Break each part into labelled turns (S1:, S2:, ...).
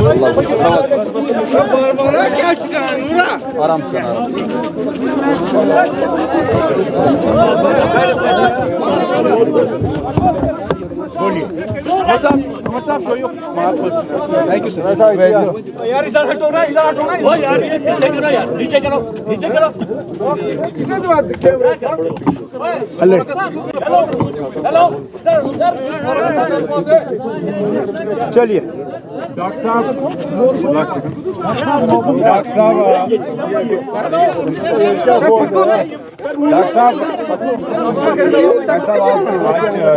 S1: आराम से
S2: साहब show you thank you sir.
S3: यार इधर हटो ना, इधर हटो ना। ओ यार ये नीचे करो यार, नीचे करो, नीचे करो। हेलो हेलो
S2: चलिए डॉक्टर साहब, डॉक्टर साहब,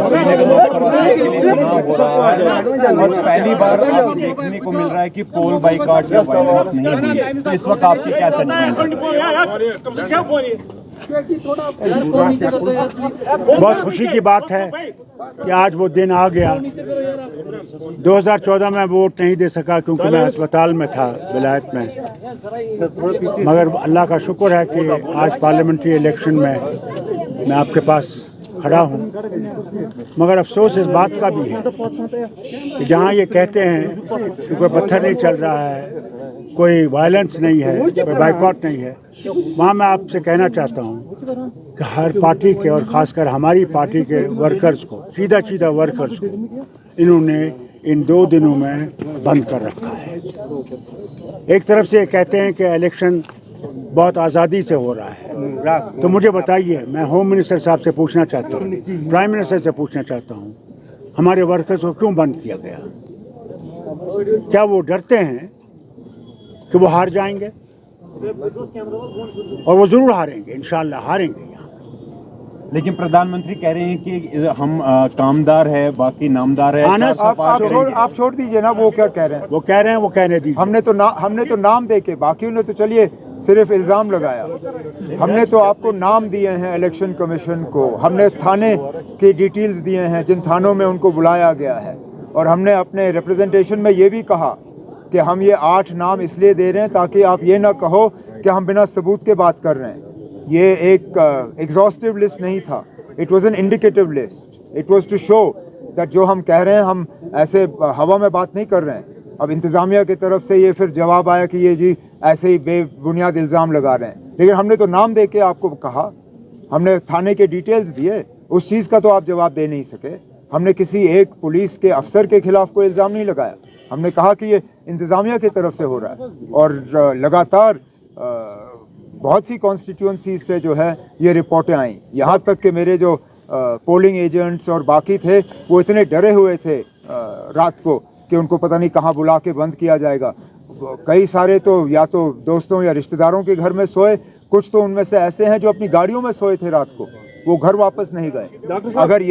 S2: श्रीनगर लोकसभा सीट के लिए चुनाव हो रहा है और पहली बार अब देखने को मिल रहा है कि पोल बाइकआउट या वायलेंस नहीं हुई है, तो इस वक्त आपकी क्या सेंटिमेंट है?
S4: बहुत खुशी की बात है कि आज वो दिन आ गया। 2014 में वोट नहीं दे सका क्योंकि मैं अस्पताल में था विलायत में, मगर अल्लाह का शुक्र है कि आज पार्लियामेंट्री इलेक्शन में मैं आपके पास खड़ा हूँ। मगर अफसोस इस बात का भी है कि जहाँ ये कहते हैं कि कोई पत्थर नहीं चल रहा है, कोई वायलेंस नहीं है, कोई बाइकआउट नहीं है, वहाँ मैं आपसे कहना चाहता हूँ कि हर पार्टी के और ख़ासकर हमारी पार्टी के वर्कर्स को, सीधा वर्कर्स को इन्होंने इन 2 दिनों में बंद कर रखा है। एक तरफ से ये कहते हैं कि इलेक्शन बहुत आज़ादी से हो रहा है, तो मुझे बताइए, मैं होम मिनिस्टर साहब से पूछना चाहता हूँ, प्राइम मिनिस्टर से पूछना चाहता हूँ, हमारे वर्कर्स को क्यों बंद किया गया? क्या वो डरते हैं कि वो हार जाएंगे? और वो ज़रूर हारेंगे, इंशाल्लाह हारेंगे यहाँ।
S2: लेकिन प्रधानमंत्री कह रहे हैं कि हम कामदार है, बाकी नामदार है। आप छोड़ दीजिए ना, वो क्या कह रहे हैं?
S4: वो कह रहे हैं, वो कहने दीजिए।
S2: हमने तो नाम दे के, बाकियों ने तो चलिए सिर्फ इल्ज़ाम लगाया। हमने तो आपको नाम दिए हैं इलेक्शन कमीशन को, हमने थाने की डिटेल्स दिए हैं जिन थानों में उनको बुलाया गया है, और हमने अपने रिप्रेजेंटेशन में ये भी कहा कि हम ये 8 नाम इसलिए दे रहे हैं ताकि आप ये ना कहो कि हम बिना सबूत के बात कर रहे हैं। ये एक एग्जॉस्टिव लिस्ट नहीं था, it was an indicative list, it was to show that जो हम कह रहे हैं हम ऐसे हवा में बात नहीं कर रहे हैं। अब इंतज़ामिया की तरफ से ये फिर जवाब आया कि ये जी ऐसे ही बेबुनियाद इल्ज़ाम लगा रहे हैं, लेकिन हमने तो नाम दे के आपको कहा, हमने थाने के डिटेल्स दिए, उस चीज़ का तो आप जवाब दे नहीं सके। हमने किसी एक पुलिस के अफसर के खिलाफ कोई इल्ज़ाम नहीं लगाया, हमने कहा कि ये इंतज़ामिया की तरफ से हो रहा है। और लगातार बहुत सी कॉन्स्टिट्यूंसीज से जो है ये रिपोर्टें आई, यहाँ तक कि मेरे जो पोलिंग एजेंट्स और बाकी थे वो इतने डरे हुए थे रात को कि उनको पता नहीं कहाँ बुला के बंद किया जाएगा। कई सारे तो या तो दोस्तों या रिश्तेदारों के घर में सोए, कुछ तो उनमें से ऐसे हैं जो अपनी गाड़ियों में सोए थे रात को, वो घर वापस नहीं गए। अगर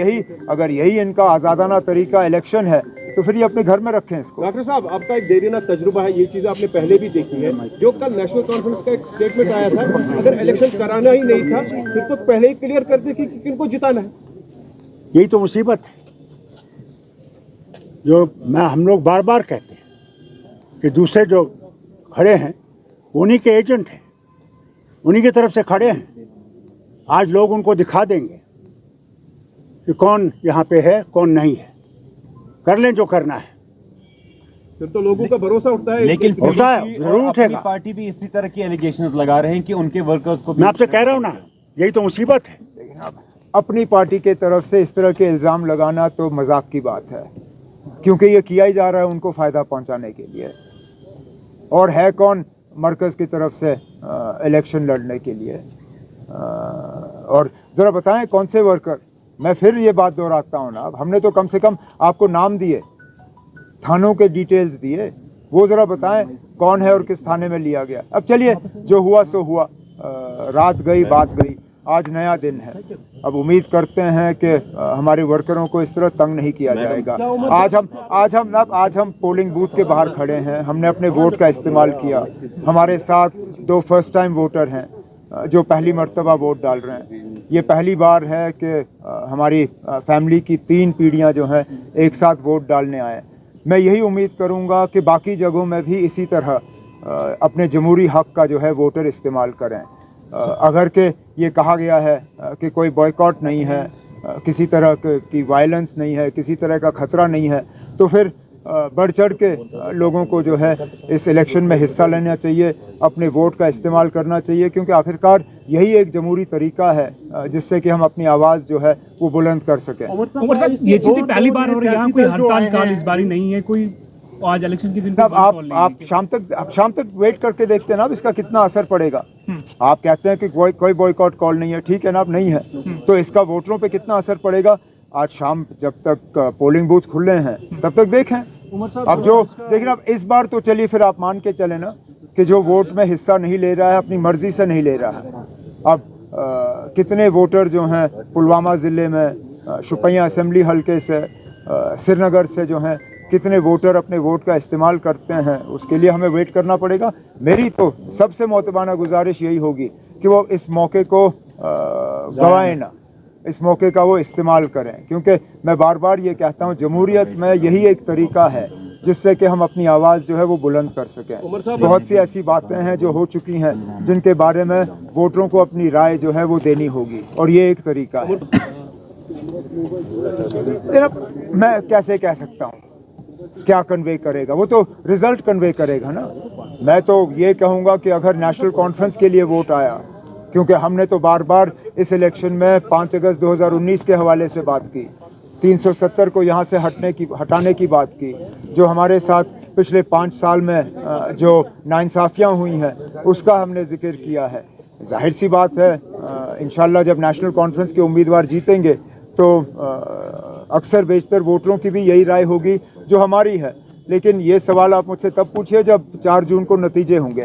S2: यही इनका आज़ादाना तरीका इलेक्शन है तो फिर ये अपने घर में रखें इसको।
S3: डॉक्टर साहब, आपका एक देरीना तजुर्बा है, ये चीज़ें आपने पहले भी देखी है। जो कल नेशनल कॉन्फ्रेंस का एक स्टेटमेंट आया था, अगर इलेक्शन कराना ही नहीं था फिर तो पहले ही क्लियर कर दे कि किनको जिताना है।
S4: यही तो मुसीबत है जो हम लोग बार बार कहते हैं कि दूसरे जो खड़े हैं उन्हीं के एजेंट हैं, उन्हीं की तरफ से खड़े हैं। आज लोग उनको दिखा देंगे कि कौन यहाँ पे है कौन नहीं है, कर लें जो करना है।
S3: फिर तो लोगों का भरोसा उठता है,
S4: लेकिन होता है, जरूर उठेगा।
S2: पार्टी भी इसी तरह की एलिगेशंस लगा रहे हैं कि उनके वर्कर्स को।
S4: मैं आपसे कह रहा हूँ ना, यही तो मुसीबत है।
S2: अपनी पार्टी के तरफ से इस तरह के इल्ज़ाम लगाना तो मजाक की बात है, क्योंकि ये किया ही जा रहा है उनको फ़ायदा पहुंचाने के लिए। और है कौन मरकज़ की तरफ से इलेक्शन लड़ने के लिए? और ज़रा बताएं कौन से वर्कर? मैं फिर ये बात दोहराता हूँ ना, हमने तो कम से कम आपको नाम दिए, थानों के डिटेल्स दिए, वो ज़रा बताएं कौन है और किस थाने में लिया गया। अब चलिए, जो हुआ सो हुआ, रात गई बात गई, आज नया दिन है। अब उम्मीद करते हैं कि हमारे वर्करों को इस तरह तंग नहीं किया जाएगा। आज हम पोलिंग बूथ के बाहर खड़े हैं, हमने अपने वोट का इस्तेमाल किया। हमारे साथ 2 फर्स्ट टाइम वोटर हैं जो पहली मर्तबा वोट डाल रहे हैं। ये पहली बार है कि हमारी फैमिली की 3 पीढ़ियाँ जो हैं एक साथ वोट डालने आए। मैं यही उम्मीद करूँगा कि बाकी जगहों में भी इसी तरह अपने जमहूरी हक़ का जो है वोटर इस्तेमाल करें। अगर के ये कहा गया है कि कोई बॉयकॉट नहीं है, किसी तरह की वायलेंस नहीं है, किसी तरह का ख़तरा नहीं है, तो फिर बढ़ चढ़ के लोगों को जो है इस इलेक्शन में हिस्सा लेना चाहिए, अपने वोट का इस्तेमाल करना चाहिए, क्योंकि आखिरकार यही एक जमहूरी तरीका है जिससे कि हम अपनी आवाज़ जो है वो बुलंद कर सकें।
S1: उमर साहब, ये चीज़ पहली बार हो रही है, यहाँ कोई हड़ताल काल इस बारी नहीं है, कोई आज इलेक्शन के दिन
S2: अब आप शाम तक वेट करके देखते हैं ना अब इसका कितना असर पड़ेगा। आप कहते हैं कि कोई बॉयकॉट कॉल नहीं है, ठीक है ना, अब नहीं है तो इसका वोटरों पे कितना असर पड़ेगा। आज शाम जब तक पोलिंग बूथ खुले हैं तब तक देखें। अब जो देखिए, अब इस बार तो चलिए फिर आप मान के चले ना कि जो वोट में हिस्सा नहीं ले रहा है अपनी मर्जी से नहीं ले रहा है। अब कितने वोटर जो हैं पुलवामा ज़िले में शुपियाँ असेंबली हल्के से श्रीनगर से जो हैं कितने वोटर अपने वोट का इस्तेमाल करते हैं, उसके लिए हमें वेट करना पड़ेगा। मेरी तो सबसे मोतबाना गुजारिश यही होगी कि वो इस मौके को गंवाएं ना, इस मौके का वो इस्तेमाल करें, क्योंकि मैं बार बार ये कहता हूँ जमहूरियत में यही एक तरीका है जिससे कि हम अपनी आवाज़ जो है वो बुलंद कर सकें। बहुत सी ऐसी बातें हैं जो हो चुकी हैं जिनके बारे में वोटरों को अपनी राय जो है वो देनी होगी और ये एक तरीका है। मैं कैसे कह सकता हूँ क्या कन्वे करेगा, वो तो रिजल्ट कन्वे करेगा ना। मैं तो ये कहूँगा कि अगर नेशनल कॉन्फ्रेंस के लिए वोट आया, क्योंकि हमने तो बार बार इस इलेक्शन में 5 अगस्त 2019 के हवाले से बात की, 370 को यहाँ से हटाने की बात की, जो हमारे साथ पिछले 5 साल में जो नाइंसाफ़ियाँ हुई हैं उसका हमने जिक्र किया है। जाहिर सी बात है इंशाल्लाह जब नेशनल कॉन्फ्रेंस के उम्मीदवार जीतेंगे तो अक्सर बेशतर वोटरों की भी यही राय होगी जो हमारी है। लेकिन ये सवाल आप मुझसे तब पूछिए जब 4 जून को नतीजे होंगे।